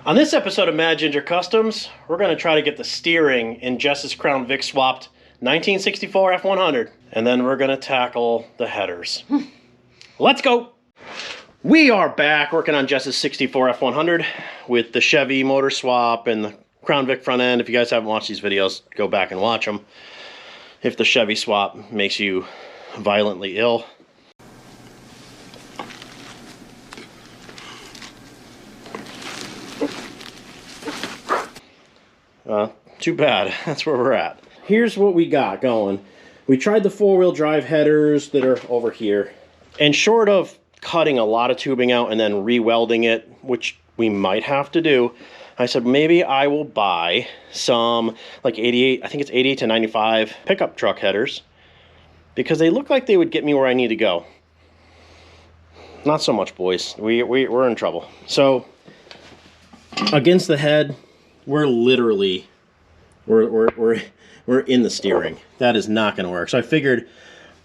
On this episode of Mad Ginger Customs, we're going to try to get the steering in Jess's Crown Vic swapped 1964 F100, and then we're going to tackle the headers. Let's go! We are back working on Jess's 64 F100 with the Chevy motor swap and the Crown Vic front end. If you guys haven't watched these videos, go back and watch them. If the Chevy swap makes you violently ill. Too bad. That's where we're at. Here's what we got going. We tried the four-wheel drive headers that are over here. And short of cutting a lot of tubing out and then re-welding it, which we might have to do, I said maybe I will buy some like 88, I think it's 88 to 95 pickup truck headers, because they look like they would get me where I need to go. Not so much, boys. We're in trouble. So against the head, we're literally we're in the steering. That is not going to work. So I figured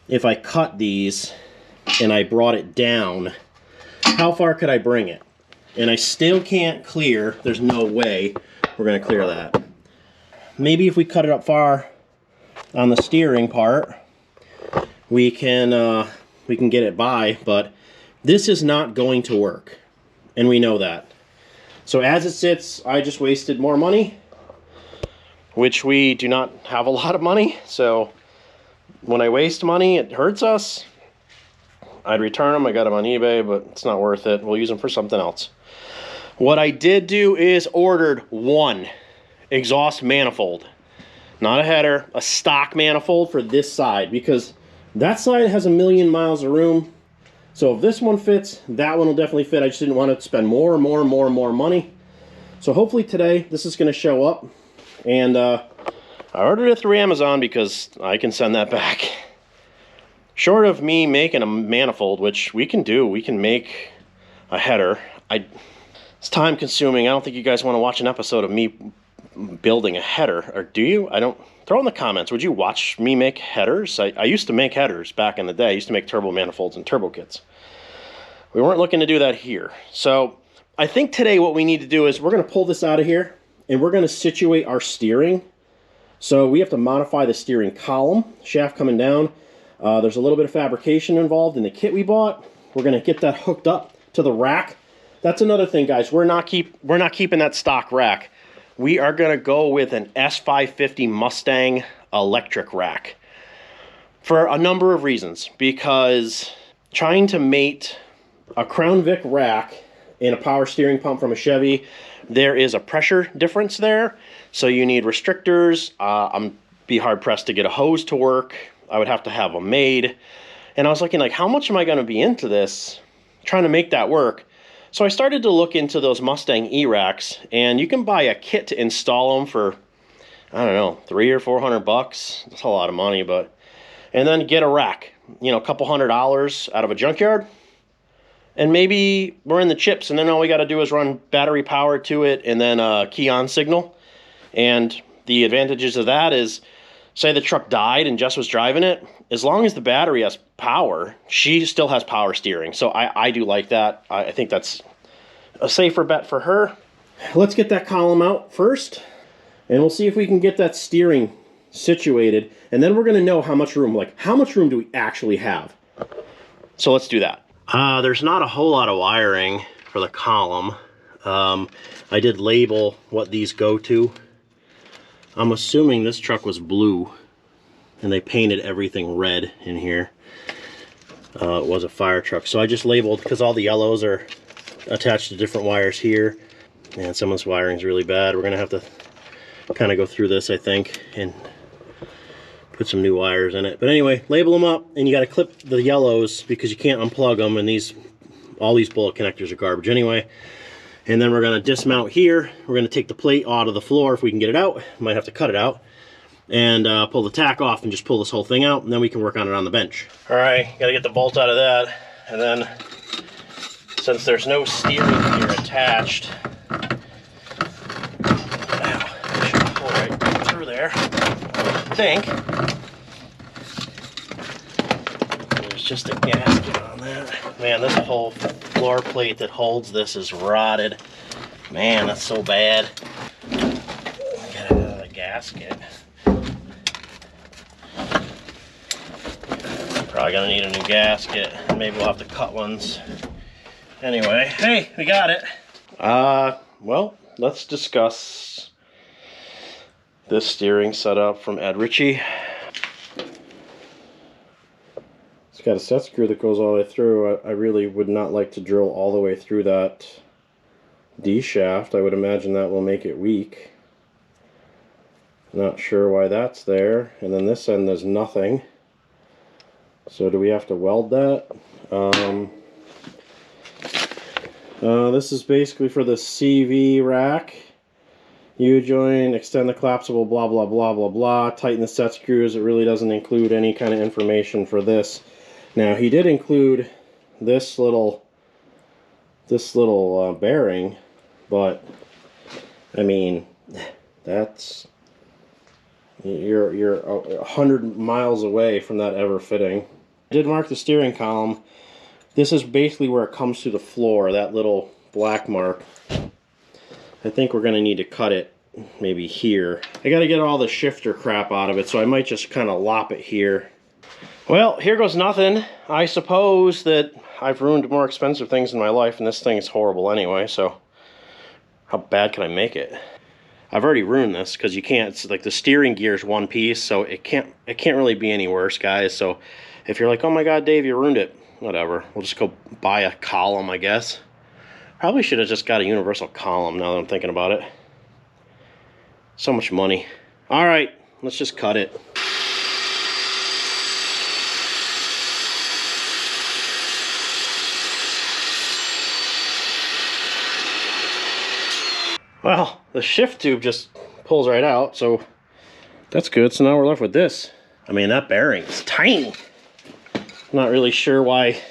if I cut these and I brought it down, how far could I bring it? And I still can't clear. There's no way we're going to clear that. Maybe if we cut it up far on the steering part, we can get it by, but this is not going to work, and we know that. So as it sits, I just wasted more money, which we do not have a lot of money. So when I waste money, it hurts us. I'd return them. I got them on eBay, but it's not worth it. We'll use them for something else. What I did do is ordered one exhaust manifold, not a header, a stock manifold for this side, because that side has 1,000,000 miles of room. So if this one fits, that one will definitely fit. I just didn't want to spend more money. So hopefully today this is going to show up. And I ordered it through Amazon because I can send that back. Short of me making a manifold, which we can do, we can make a header. It's time consuming. I don't think you guys want to watch an episode of me building a header, or do you? I don't. Throw in the comments, would you watch me make headers? I used to make headers back in the day. I used to make turbo manifolds and turbo kits. We weren't looking to do that here. So I think today what we need to do is we're going to pull this out of here and we're going to situate our steering. So we have to modify the steering column, shaft coming down. There's a little bit of fabrication involved in the kit we bought. We're going to get that hooked up to the rack. That's another thing, guys. We're not keeping that stock rack. We are going to go with an S550 Mustang electric rack for a number of reasons. Because trying to mate a Crown Vic rack and a power steering pump from a Chevy, there is a pressure difference there. So you need restrictors. I'm be hard pressed to get a hose to work. I would have to have them made. And I was looking like, how much am I going to be into this, trying to make that work? So I started to look into those Mustang E-racks, and you can buy a kit to install them for, I don't know, $300 or $400. That's a lot of money, but, and then get a rack, you know, a couple $100 out of a junkyard, and maybe we're in the chips, and then all we got to do is run battery power to it, and then a key on signal. And the advantages of that is, say the truck died and Jess was driving it, as long as the battery has power, she still has power steering. So I do like that. I think that's a safer bet for her. Let's get that column out first, and we'll see if we can get that steering situated, and then we're going to know how much room, like how much room do we actually have. So let's do that. There's not a whole lot of wiring for the column. I did label what these go to. I'm assuming this truck was blue, and they painted everything red in here. It was a fire truck, so I just labeled, because all the yellows are attached to different wires here, and some of this wiring is really bad. We're gonna have to kind of go through this, I think, and put some new wires in it. But anyway, label them up, and you got to clip the yellows because you can't unplug them, and all these bullet connectors are garbage anyway. And then we're going to dismount here. We're going to take the plate out of the floor if we can get it out. Might have to cut it out. And pull the tack off and just pull this whole thing out, and then we can work on it on the bench. All right, got to get the bolt out of that. And then, since there's no steering gear attached, I should pull right through there, I think. There's just a gasket on that. Man, this whole floor plate that holds this is rotted. Man, that's so bad. Get it out of the gasket. Probably gonna need a new gasket. Maybe we'll have to cut ones. Anyway, hey, we got it. Well, let's discuss this steering setup from Ed Ritchie. It's got a set screw that goes all the way through. I really would not like to drill all the way through that D shaft. I would imagine that will make it weak. Not sure why that's there. And then this end there's nothing. So do we have to weld that? This is basically for the CV rack. U-join, extend the collapsible, blah, blah, blah, blah, blah. Tighten the set screws. It really doesn't include any kind of information for this. Now, he did include this little bearing, but, I mean, that's, you're 100 miles away from that ever fitting. I did mark the steering column. This is basically where it comes to the floor, that little black mark. I think we're going to need to cut it maybe here. I got to get all the shifter crap out of it, so I might just kind of lop it here. Well, here goes nothing. I suppose that I've ruined more expensive things in my life, and this thing is horrible anyway, so how bad can I make it? I've already ruined this because you can't, it's like the steering gear is one piece, so it can't really be any worse, guys. So if you're like, oh my god, Dave, you ruined it, whatever. We'll just go buy a column, I guess. Probably should have just got a universal column now that I'm thinking about it. So much money. All right, let's just cut it. Well, the shift tube just pulls right out, so that's good. So now we're left with this. I mean, that bearing is tiny. I'm not really sure why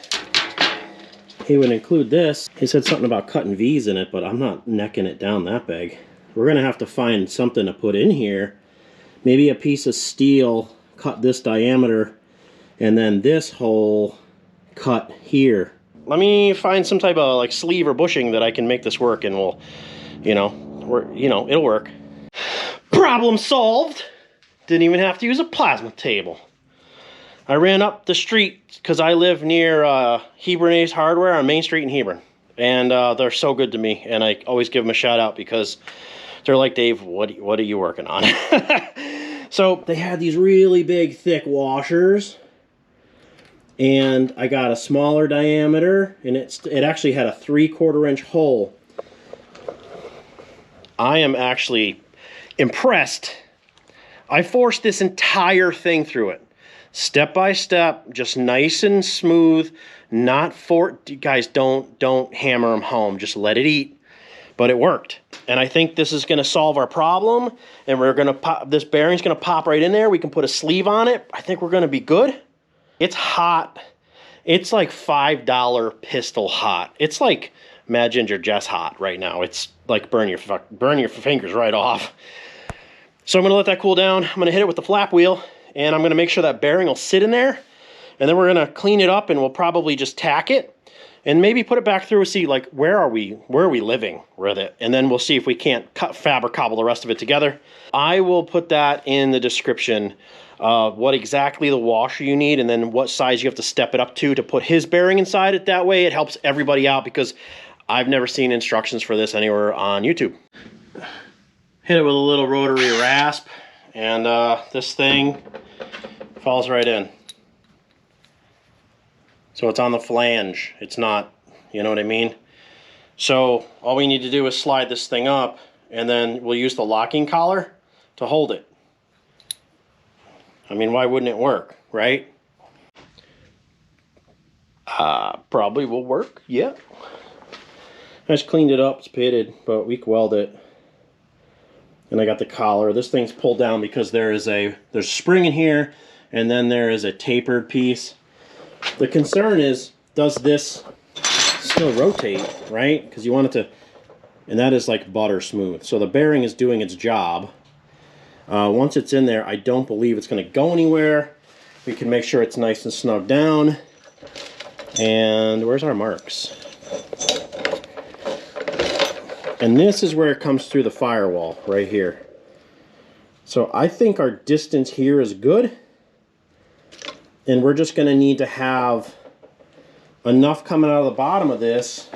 he would include this. He said something about cutting V's in it, but I'm not necking it down that big. We're gonna have to find something to put in here. Maybe a piece of steel, cut this diameter, and then this hole cut here. Let me find some type of like sleeve or bushing that I can make this work, and we'll, it'll work. Problem solved. Didn't even have to use a plasma table. I ran up the street because I live near Hebron Hardware on Main Street in Hebron. And they're so good to me. And I always give them a shout out because they're like, Dave, what are you working on? So they had these really big, thick washers. And I got a smaller diameter. And it actually had a 3/4 inch hole. I am actually impressed. I forced this entire thing through it. Step by step, just nice and smooth, not guys, don't hammer them home, just let it eat. But it worked. And I think this is gonna solve our problem, and we're gonna pop, this bearing's gonna pop right in there. We can put a sleeve on it. I think we're gonna be good. It's hot. It's like $5 pistol hot. It's like, imagine your Jess hot right now. It's like burn your fingers right off. So I'm gonna let that cool down. I'm gonna hit it with the flap wheel, and I'm gonna make sure that bearing will sit in there, and then we're gonna clean it up, and we'll probably just tack it and maybe put it back through and see like where are we living with it, and then we'll see if we can't cut, fab, or cobble the rest of it together. I will put that in the description of what exactly the washer you need, and then what size you have to step it up to put his bearing inside it. That way it helps everybody out, because I've never seen instructions for this anywhere on YouTube. Hit it with a little rotary rasp, and this thing falls right in. So it's on the flange. It's not, you know what I mean? So all we need to do is slide this thing up, and then we'll use the locking collar to hold it. I mean, why wouldn't it work, right? Probably will work, yeah. I just cleaned it up, it's pitted, but we can weld it. And I got the collar. This thing's pulled down because there's a spring in here, and then there is a tapered piece. The concern is, does this still rotate, right? Because you want it to, and that is like butter smooth. So the bearing is doing its job. Once it's in there, I don't believe it's going to go anywhere. We can make sure it's nice and snug down. And where's our marks? And this is where it comes through the firewall, right here. So I think our distance here is good. And we're just gonna need to have enough coming out of the bottom of this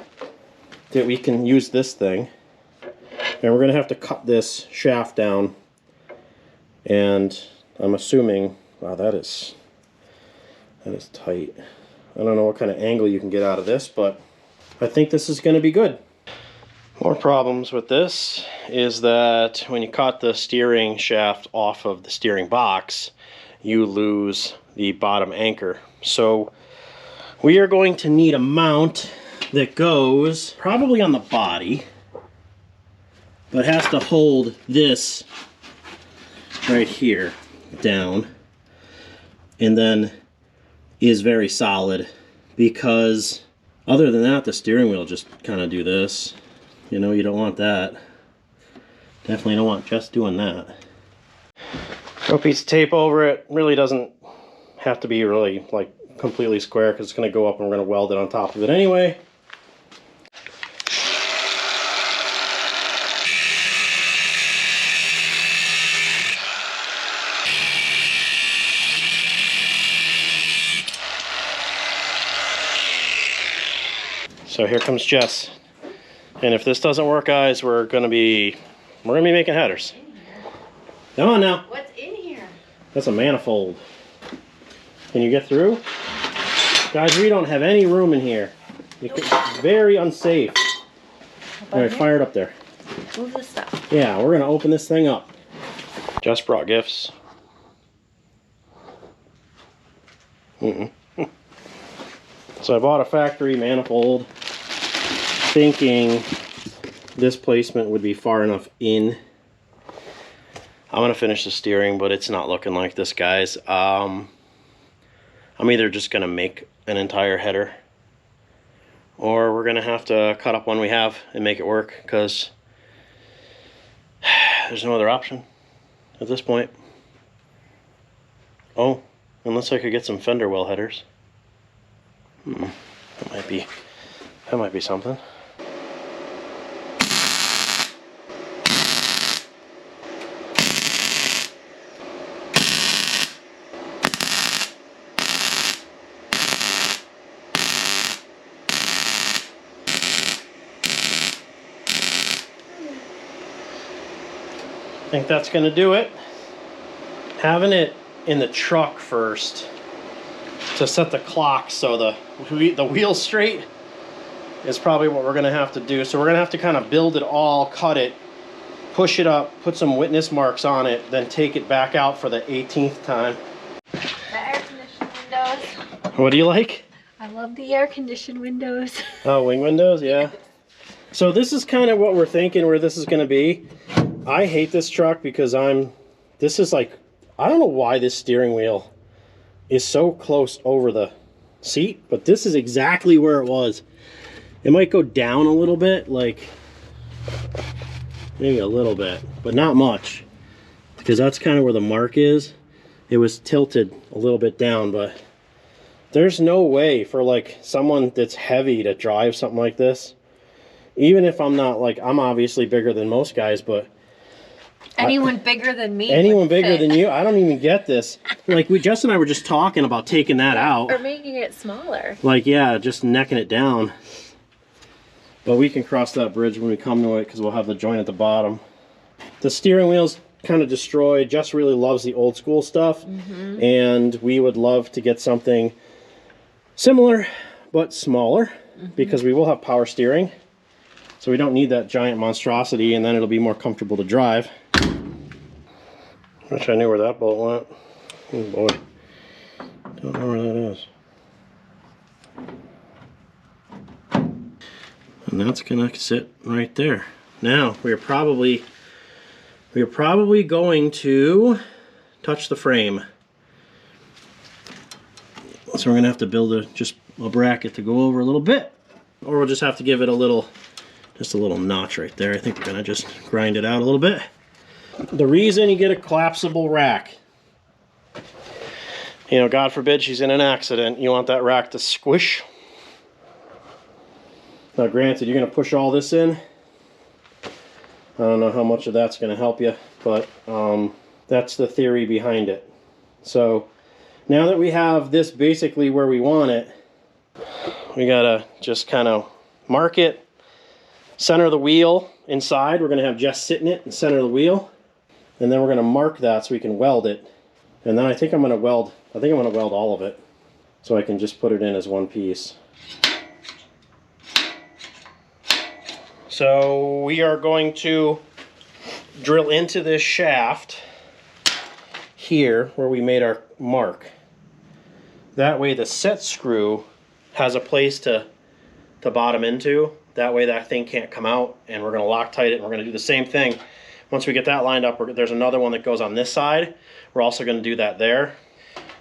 that we can use this thing. And we're gonna have to cut this shaft down. And I'm assuming, wow, that is tight. I don't know what kind of angle you can get out of this, but I think this is gonna be good. More problems with this is that when you cut the steering shaft off of the steering box, you lose the bottom anchor. So we are going to need a mount that goes probably on the body, but has to hold this right here down, and then is very solid, because other than that the steering wheel just kind of do this. You know, you don't want that. Definitely don't want Jess doing that. Throw a piece of tape over it. Really doesn't have to be really like completely square, because it's going to go up and we're going to weld it on top of it anyway. So here comes Jess. And if this doesn't work, guys, we're gonna be making headers. Come on now. What's in here? That's a manifold. Can you get through? Guys, we don't have any room in here. It's very unsafe. All right, fire it up there. Move the stuff. Yeah, we're gonna open this thing up. Jess brought gifts. So I bought a factory manifold, thinking this placement would be far enough in. I'm gonna finish the steering, but it's not looking like this, guys. I'm either just gonna make an entire header, or we're gonna have to cut up one we have and make it work, because there's no other option at this point. Oh, unless I could get some fender well headers. That might be something. I think that's gonna do it. Having it in the truck first to set the clock so the wheel's straight is probably what we're gonna have to do. So we're gonna have to kind of build it all, cut it, push it up, put some witness marks on it, then take it back out for the 18th time. The air conditioned windows. What do you like? I love the air conditioned windows. Oh, wing windows, yeah. So this is kind of what we're thinking where this is gonna be. I hate this truck because this is like, I don't know why this steering wheel is so close over the seat, but this is exactly where it was. It might go down a little bit, like maybe a little bit, but not much, because that's kind of where the mark is. It was tilted a little bit down, but there's no way for like someone that's heavy to drive something like this. Even if I'm not, like, I'm obviously bigger than most guys, but anyone bigger than me. Anyone bigger than you? I don't even get this. Like, Jess and I were just talking about taking that out. Or making it smaller. Like, yeah, just necking it down. But we can cross that bridge when we come to it, because we'll have the joint at the bottom. The steering wheel's kind of destroyed. Jess really loves the old school stuff. And we would love to get something similar, but smaller, because we will have power steering. So we don't need that giant monstrosity, and then it'll be more comfortable to drive. Wish I knew where that bolt went. Oh boy. Don't know where that is. And that's gonna sit right there. Now we're probably going to touch the frame. So we're gonna have to build just a bracket to go over a little bit, or we'll just have to give it just a little notch right there. I think we're gonna just grind it out a little bit. The reason you get a collapsible rack, you know, God forbid she's in an accident, you want that rack to squish. Now granted, you're gonna push all this in, I don't know how much of that's going to help you, but that's the theory behind it. So now that we have this basically where we want it, we got to just kind of mark it, center the wheel inside. We're going to have Jess sit in it and center the wheel. And then we're going to mark that so we can weld it. And then I think I'm going to weld all of it so I can just put it in as one piece. So we are going to drill into this shaft here where we made our mark. That way the set screw has a place to bottom into. That way that thing can't come out, and we're going to Loctite it, and we're going to do the same thing. Once we get that lined up, there's another one that goes on this side. We're also going to do that there.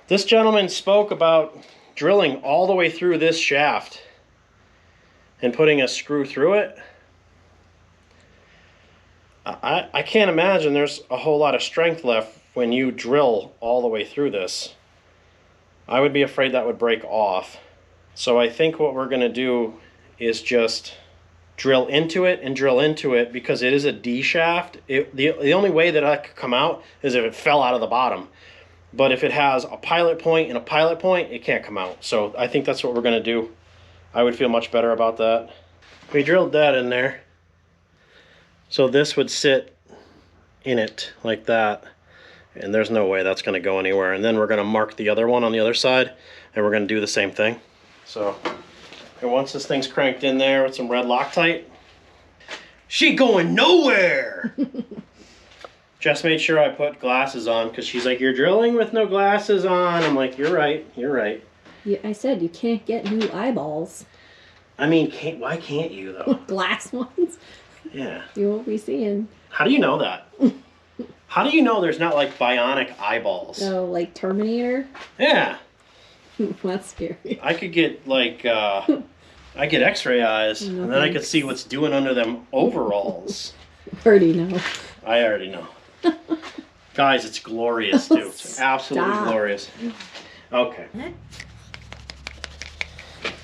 This gentleman spoke about drilling all the way through this shaft and putting a screw through it. I can't imagine there's a whole lot of strength left when you drill all the way through this. I would be afraid that would break off. So I think what we're going to do is just drill into it and drill into it, because it is a D shaft. The only way that could come out is if it fell out of the bottom. But if it has a pilot point and a pilot point, it can't come out. So I think that's what we're going to do. I would feel much better about that. We drilled that in there. So this would sit in it like that. And there's no way that's going to go anywhere. And then we're going to mark the other one on the other side, and we're going to do the same thing. So, and once this thing's cranked in there with some red Loctite, she ain't going nowhere. Jess made sure I put glasses on, because she's like, you're drilling with no glasses on. I'm like, you're right, you're right. Yeah, I said you can't get new eyeballs. I mean, why can't you though? Glass ones. Yeah. You won't be seeing. How do you know that? How do you know there's not like bionic eyeballs? Oh, like Terminator? Yeah. That's scary. I could get like, I get x-ray eyes, No, and then I could see what's doing under them overalls. Already know. I already know. Guys, it's glorious too. It's absolutely glorious. Okay.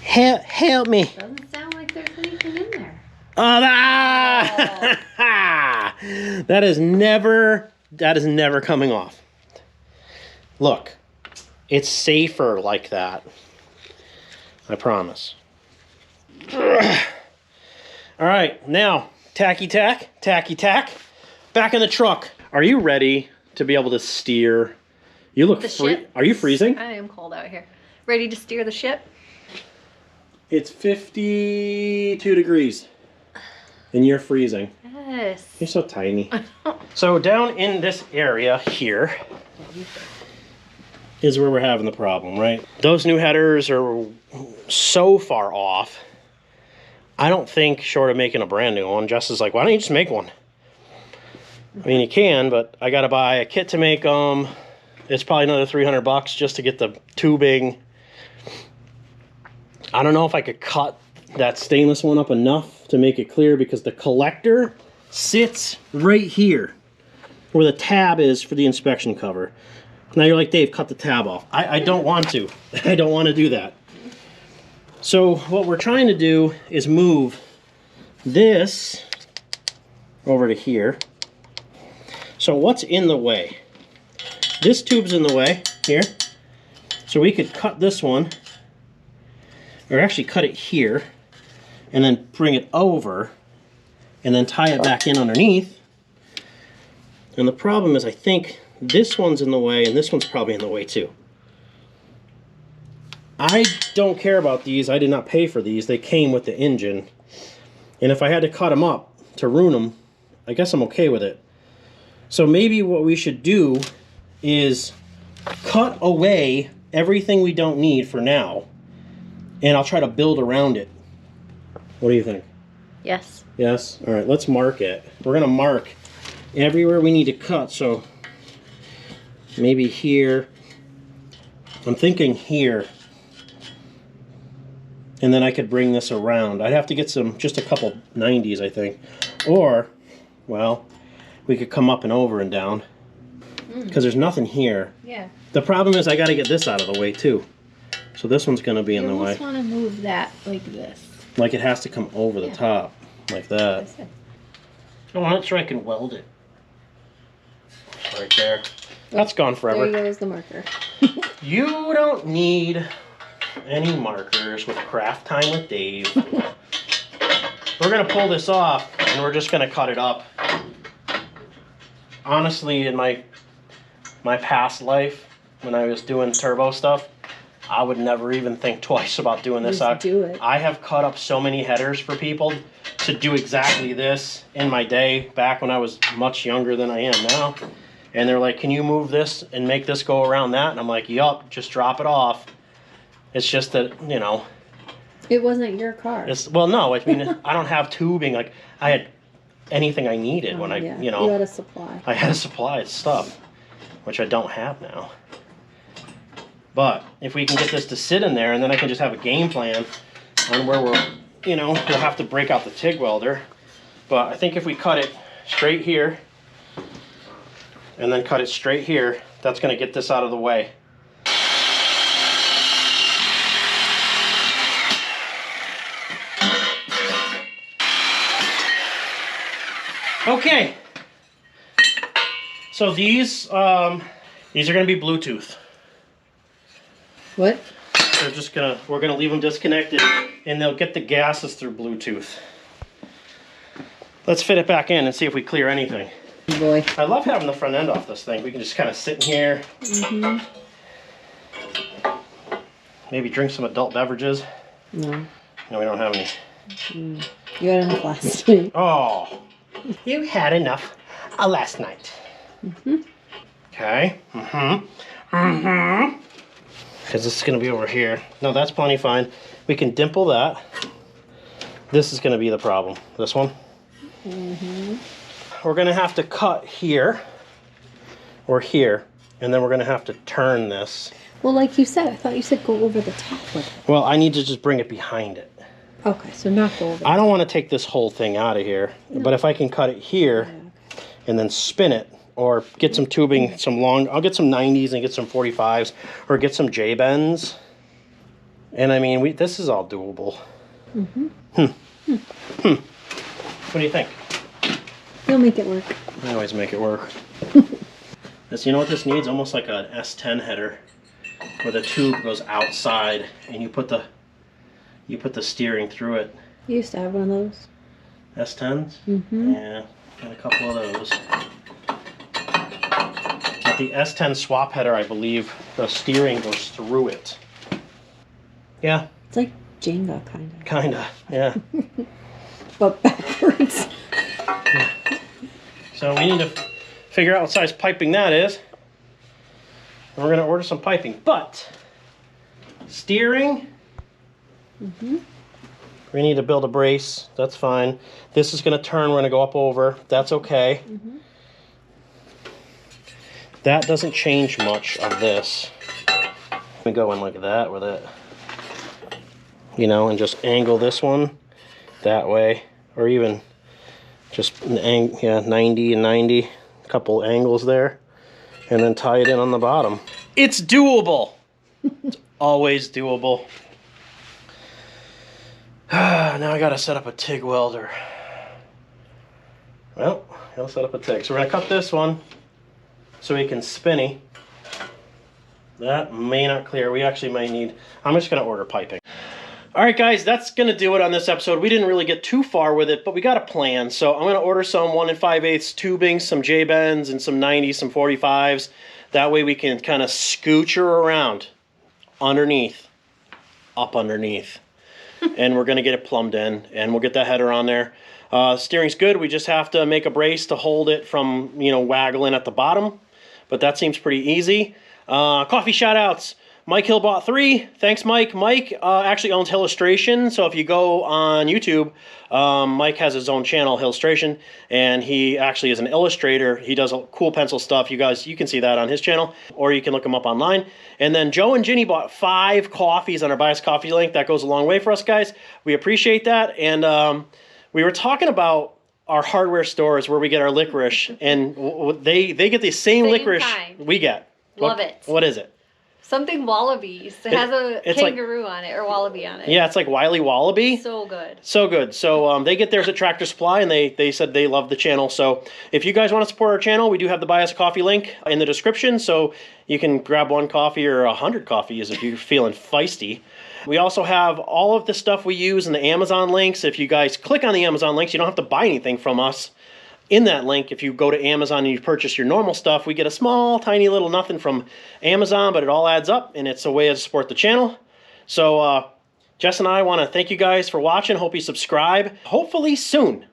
Help me. Doesn't sound like there's anything in there. Oh, that is never coming off. Look, it's safer like that. I promise. All right, now tacky tack. Back in the truck. Are you ready to be able to steer? You look Are you freezing? I am cold out here. Ready to steer the ship? It's 52 degrees. And you're freezing. Yes. You're so tiny. So down in this area here is where we're having the problem, right? Those new headers are so far off. I don't think, short of making a brand new one, Jess is like, why don't you just make one? I mean, you can, but I got to buy a kit to make them. It's probably another $300 just to get the tubing. I don't know if I could cut that stainless one up enough to make it clear, because the collector sits right here where the tab is for the inspection cover. Now you're like, Dave, cut the tab off. I don't want to. I don't want to do that. So what we're trying to do is move this over to here. So what's in the way? This tube's in the way here. So we could cut this one, or actually cut it here, and then bring it over, and then tie it back in underneath. And the problem is, I think this one's in the way, and this one's probably in the way too. I don't care about these. I did not pay for these. They came with the engine. And if I had to cut them up to ruin them, I guess I'm okay with it. So maybe what we should do is cut away everything we don't need for now, and I'll try to build around it. What do you think? Yes. Yes? All right, let's mark it. We're going to mark everywhere we need to cut. So maybe here. I'm thinking here. And then I could bring this around. I'd have to get just a couple 90s, I think. Or, well, we could come up and over and down. Because there's nothing here. Yeah. The problem is I got to get this out of the way too. So this one's going to be in the way. You almost want to move that like this. Like it has to come over the top, like that. Oh, that's so I can weld it. Right there. That's gone forever. There goes the marker. You don't need any markers with Craft Time with Dave. We're going to pull this off, and we're just going to cut it up. Honestly, in my past life, when I was doing turbo stuff, I would never even think twice about doing this. Just do it. I have cut up so many headers for people to do exactly this in my day, back when I was much younger than I am now. And they're like, can you move this and make this go around that? And I'm like, yup, just drop it off. It's just that, you know. It wasn't your car. Well, no, I mean, I don't have tubing. Like, I had anything I needed when yeah. you know. You had a supply. I had a supply of stuff, which I don't have now. But if we can get this to sit in there, and then I can just have a game plan on where we're, you know, we'll have to break out the TIG welder. But I think if we cut it straight here, and then cut it straight here, that's going to get this out of the way. Okay. So these are going to be Bluetooth. What? We're gonna leave them disconnected, and they'll get the gases through Bluetooth. Let's fit it back in and see if we clear anything. Oh boy. I love having the front end off this thing. We can just kind of sit in here. Mm-hmm. Maybe drink some adult beverages. No. No, we don't have any. You had enough last night. Oh, you had enough last night. Okay. Because this is going to be over here. No, that's plenty fine. We can dimple that. This is going to be the problem. This one. We're going to have to cut here or here, and then we're going to have to turn this. Well, like you said, I thought you said go over the top with it. Well, I need to just bring it behind it. Okay, so not go over. I don't want to take this whole thing out of here, but if I can cut it here and then spin it, or get some tubing, I'll get some 90s and get some 45s, or get some J-bends. And I mean, this is all doable. What do you think? You'll make it work. I always make it work. You know what this needs? Almost like an S10 header, where the tube goes outside and you put the steering through it. You used to have one of those. S10s? Yeah, got a couple of those. But the S10 swap header, I believe, the steering goes through it. Yeah. It's like Jenga, kind of. Kinda, yeah. But backwards. Yeah. So we need to figure out what size piping that is. And we're going to order some piping. But steering, we need to build a brace. That's fine. This is going to turn. We're going to go up over. That's okay. That doesn't change much of this. We go in like that with it. You know, and just angle this one that way. Or even just 90 and 90. A couple angles there. And then tie it in on the bottom. It's doable. It's always doable. Now I gotta set up a TIG welder. Well, I'll set up a TIG. So we're gonna cut this one so we can spinny. That may not clear. We actually might need, I'm just gonna order piping. All right, guys, that's gonna do it on this episode. We didn't really get too far with it, but we got a plan. So I'm gonna order some 1 5/8 tubing, some J-bends, and some 90s, some 45s. That way we can kind of scooch her around underneath, up underneath. And we're gonna get it plumbed in, and we'll get that header on there. Steering's good. We just have to make a brace to hold it from, you know, waggling at the bottom. But that seems pretty easy. Coffee shout-outs. Mike Hill bought 3. Thanks, Mike. Mike actually owns Hillustration, so if you go on YouTube, Mike has his own channel, Hillustration, and he actually is an illustrator. He does cool pencil stuff. You guys, you can see that on his channel, or you can look him up online. And then Joe and Ginny bought 5 coffees on our Buy Us Coffee link. That goes a long way for us, guys. We appreciate that. And we were talking about our hardware stores where we get our licorice, and they get the same licorice kind. we get. Love it. What is it? Something wallabies. It has a it's like- kangaroo on it, or wallaby on it. Yeah, it's like Wiley Wallaby. So good. So good. So they get theirs at Tractor Supply, and they said they love the channel. So if you guys want to support our channel, we do have the Buy Us a Coffee link in the description. So you can grab 1 coffee or 100 coffees if you're feeling feisty. We also have all of the stuff we use in the Amazon links. If you guys click on the Amazon links, you don't have to buy anything from us. In that link, if you go to Amazon and you purchase your normal stuff, we get a small, tiny little nothing from Amazon, but it all adds up, and it's a way to support the channel. So Jess and I want to thank you guys for watching. Hope you subscribe. Hopefully soon.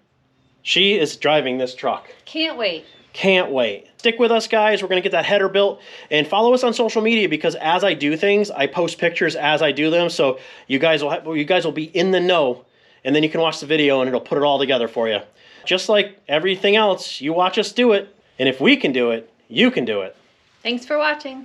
She is driving this truck. Can't wait. Can't wait. Stick with us, guys. We're going to get that header built. And follow us on social media, because as I do things, I post pictures as I do them. So you guys will be in the know. And then you can watch the video, and it'll put it all together for you. Just like everything else, you watch us do it. And if we can do it, you can do it. Thanks for watching.